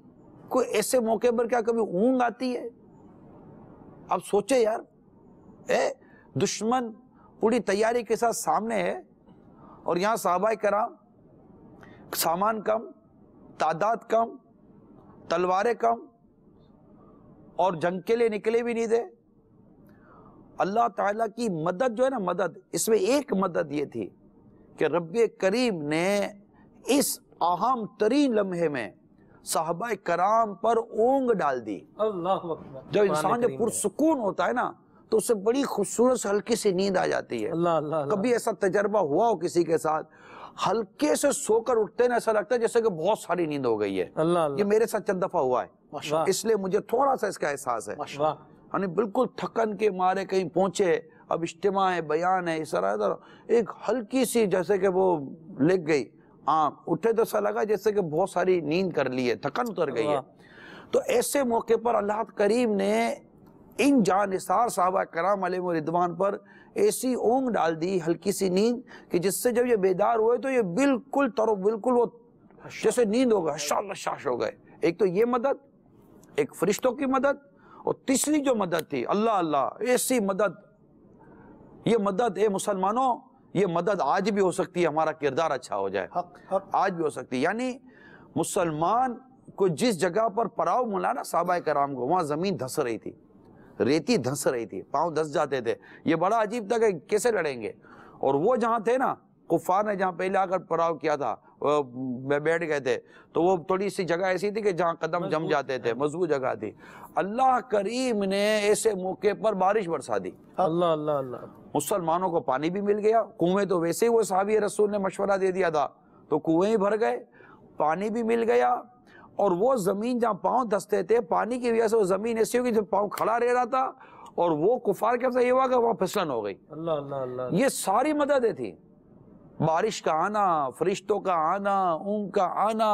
کو ایسے موقع پر کیا کبھی اونگ آتی ہے؟ آپ سوچے یار, دشمن پوری تیاری کے ساتھ سامنے ہے اور یہاں صحابہ کرام سامان کم, تعداد کم, تلواریں کم اور جنگ کے لیے نکلے بھی نہیں تھے. اللہ تعالیٰ کی مدد جو ہے نا, مدد اس میں ایک مدد یہ تھی کہ رب کریم نے اس اہم ترین لمحے میں صحابہ کرام پر اونگ ڈال دی. اللہ اکبر. جب انسان جب پرسکون ہوتا ہے نا تو اسے بڑی خوبصورت سے ہلکی سی نیند آ جاتی ہے. کبھی ایسا تجربہ ہوا ہو کسی کے ساتھ, ہلکے سے سو کر اٹھتے ہیں ایسا لگتا ہے جیسے کہ بہت ساری نیند ہو گئی ہے. یہ میرے ساتھ چند دفعہ ہوا ہے, اس لیے مجھے تھوڑا سا اس کا احساس ہے. یعنی بالکل تھکن کے مارے کہیں پہنچے, اب اجتماع ہے, بیان ہے, اس طرح ایک ہلکی سی جیسے کہ وہ لگ گئی آنکھ, اٹھے تو ایسا لگا جیسے کہ بہت ساری نیند کر لی ہے, تھکن اتر گئی ہے. تو ایسے موقع پر اللہ کریم نے ان جانثار صحابہ کرام علیہ رضوان پر ایسی اونگ ڈال دی, ہلکی سی نیند, کہ جس سے جب یہ بیدار ہوئے تو یہ بالکل وہ جیسے نیند ہو گئے, شاش ہو گئے. ایک تو یہ مدد, ایک فرشتوں کی مدد, اور تیسری جو مدد تھی اللہ ایسی مدد. یہ مدد اے مسلمانوں, یہ مدد آج بھی ہو سکتی ہے, ہمارا کردار اچھا ہو جائے, آج بھی ہو سکتی ہے. یعنی مسلمان کو جس جگہ پر پڑاؤ ملا نا صحابہ کرام کو, وہاں زمین دھس رہی تھی, ریتی دھس رہی تھی, پاؤں دھس جاتے تھے. یہ بڑا عجیب تھا کہ کیسے لڑیں گے. اور وہ جہاں تھے نا, کفار نے جہاں پہلے آ کر پڑاؤ کیا تھا, بیٹھ گئے تھے, تو وہ تھوڑی سی جگہ ایسی تھی کہ جہاں قدم جم جاتے تھے, مضبوط جگہ تھی. اللہ کریم نے ایسے موقع پر بارش برسا دی. اللہ مسلمانوں کو پانی بھی مل گیا. کنویں تو ویسے ہی وہ صحابی رسول نے مشورہ دے دیا تھا, تو کنویں ہی بھر گئے, پانی بھی مل گیا. اور وہ زمین جہاں پاؤں دھستے تھے, پانی کی وجہ سے وہ زمین ایسی ہوگی جب پاؤں کھڑا رہ رہا تھا, اور وہ کفار کے ساتھ یہ ہوا کہ وہاں پھسلن ہو گئی. یہ ساری مددیں تھی, بارش کا آنا, فرشتوں کا آنا, اونگ کا آنا,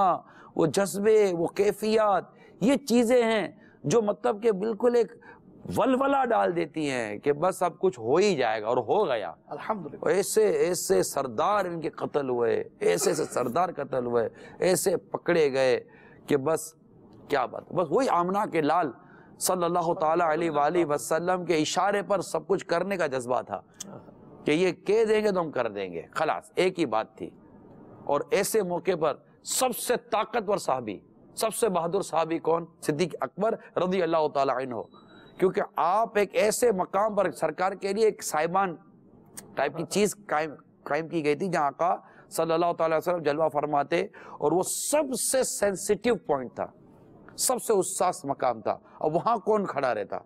وہ جذبے, وہ کیفیات, یہ چیزیں ہیں جو مطلب کہ بالکل ایک ولولہ ڈال دیتی ہیں کہ بس اب کچھ ہو ہی جائے گا, اور ہو گیا الحمدللہ. ایسے سردار ان کے قتل ہوئے, ایسے سردار قتل ہوئے, ایسے پکڑے گئے کہ بس کیا بات. بس وہی آمنہ کے لال صلی اللہ تعالی علیہ وآلہ وسلم کے اشارے پر سب کچھ کرنے کا جذبہ تھا کہ یہ کہہ دیں گے تو ہم کر دیں گے, خلاص ایک ہی بات تھی. اور ایسے موقع پر سب سے طاقتور صحابی, سب سے بہادر صحابی کون؟ صدیق اکبر رضی اللہ تعالی عنہ. کیونکہ آپ ایک ایسے مقام پر سرکار کے لیے ایک صاحبان ٹائپ کی چیز قائم کی گئی تھی جہاں آقا صلی اللہ تعالی وسلم جلوہ فرماتے, اور وہ سب سے سینسیٹیو پوائنٹ تھا, سب سے حساس مقام تھا. اور وہاں کون کھڑا رہتا؟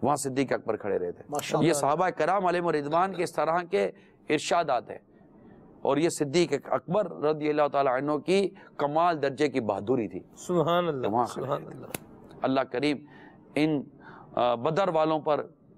وہاں صدیق اکبر کھڑے رہتے. یہ صحابہ کرام علیہ رضوان کے اس طرح کے ارشادات ہیں, اور یہ صدیق اکبر رضی اللہ تعالی عنہ کی کمال درجے کی بہادری تھی. سبحان اللہ, سبحان اللہ. اللہ کریم ان بدر والوں پر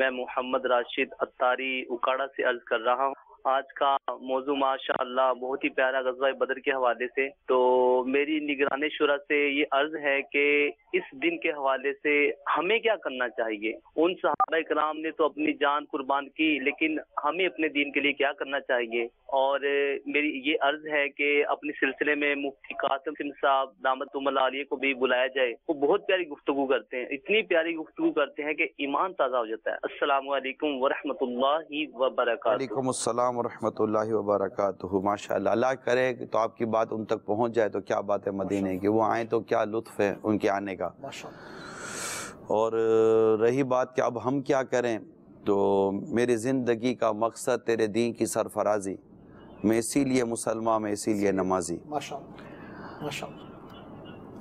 میں محمد راشد اتاری اکاڑا سے عرض کر رہا ہوں۔ آج کا موضوع ماشاءاللہ بہت ہی پیارا غزوہ بدر کے حوالے سے، تو میری نگران شورا سے یہ عرض ہے کہ اس دن کے حوالے سے ہمیں کیا کرنا چاہیے؟ ان صحابہ کرام نے تو اپنی جان قربان کی، لیکن ہمیں اپنے دین کے لیے کیا کرنا چاہیے؟ اور میری یہ عرض ہے کہ اپنے سلسلے میں مفتی قاسم صاحب دامت اللہ علیہ کو بھی بلایا جائے۔ وہ بہت پیاری گفتگو کرتے ہیں، اتنی پیاری گفتگو کرتے ہیں کہ ایمان تازہ ہو جاتا ہے۔ السلام علیکم ورحمۃ اللہ وبرکاتہ۔ وعلیکم السلام ورحمۃ اللہ وبرکاتہ۔ ماشاءاللہ، اللہ کرے تو آپ کی بات ان تک پہنچ جائے تو کیا بات ہے مدینے کی، وہ آئیں تو کیا لطف ہے ان کے آنے کا۔ اور رہی بات کہ اب ہم کیا کریں، تو میری زندگی کا مقصد تیرے دین کی سرفرازی، میں اسی لیے مسلمان، میں اسی لیے نمازی۔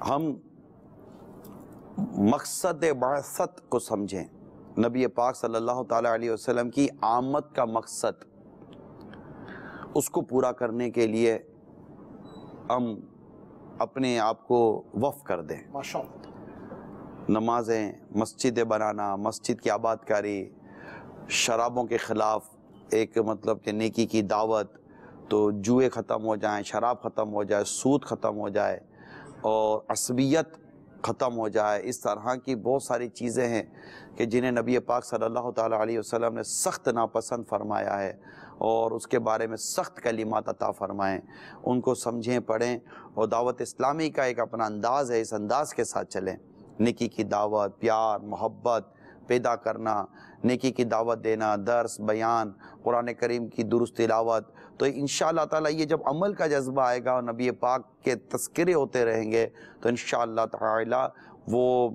ہم مقصد بعثت کو سمجھیں، نبی پاک صلی اللہ تعالیٰ علیہ وسلم کی آمد کا مقصد، اس کو پورا کرنے کے لیے ہم اپنے آپ کو وقف کر دیں۔ نمازیں، مسجدیں بنانا، مسجد کی آباد کاری، شرابوں کے خلاف ایک مطلب کہ نیکی کی دعوت، تو جوئے ختم ہو جائیں، شراب ختم ہو جائے، سود ختم ہو جائے اور عصبیت ختم ہو جائے۔ اس طرح کی بہت ساری چیزیں ہیں کہ جنہیں نبی پاک صلی اللہ تعالیٰ علیہ وسلم نے سخت ناپسند فرمایا ہے اور اس کے بارے میں سخت کلمات عطا فرمائیں، ان کو سمجھیں، پڑھیں، اور دعوت اسلامی کا ایک اپنا انداز ہے، اس انداز کے ساتھ چلیں۔ نیکی کی دعوت، پیار، محبت پیدا کرنا، نیکی کی دعوت دینا، درس، بیان، قرآن کریم کی درست تلاوت، تو انشاءاللہ تعالیٰ یہ جب عمل کا جذبہ آئے گا اور نبی پاک کے تذکرے ہوتے رہیں گے تو انشاءاللہ تعالیٰ وہ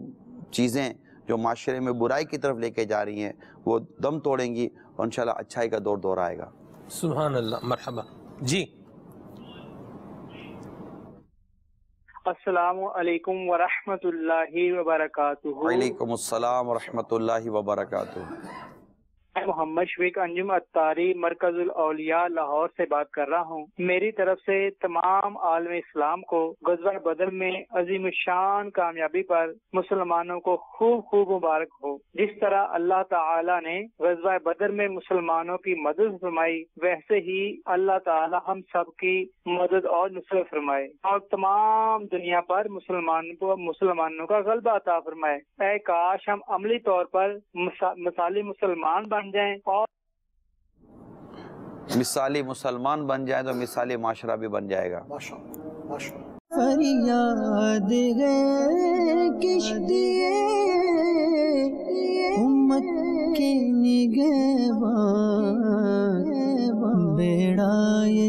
چیزیں جو معاشرے میں برائی کی طرف لے کے جا رہی ہیں وہ دم توڑیں گی اور انشاءاللہ اچھائی کا دور دور آئے گا۔ سبحان اللہ، مرحبا جی۔ السلام علیکم ورحمۃ اللہ وبرکاتہ۔ وعلیکم السلام ورحمۃ اللہ وبرکاتہ۔ میں محمد شفیق انجم اتاری مرکز الاولیاء لاہور سے بات کر رہا ہوں۔ میری طرف سے تمام عالم اسلام کو غزوہ بدر میں عظیم الشان کامیابی پر مسلمانوں کو خوب خوب مبارک ہو۔ جس طرح اللہ تعالی نے غزوہ بدر میں مسلمانوں کی مدد فرمائی، ویسے ہی اللہ تعالی ہم سب کی مدد اور نصرت فرمائے اور تمام دنیا پر مسلمانوں کا غلبہ عطا فرمائے۔ اے کاش ہم عملی طور پر مثالی مسلمان بن جائیں اور مثالی مسلمان بن جائیں تو مثالی معاشرہ بھی بن جائے گا۔ فریاد ہے کشتی امت کے نگہبان، بیڑائے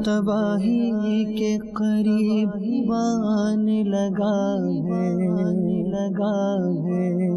تباہی کے قریب آنے لگا ہے۔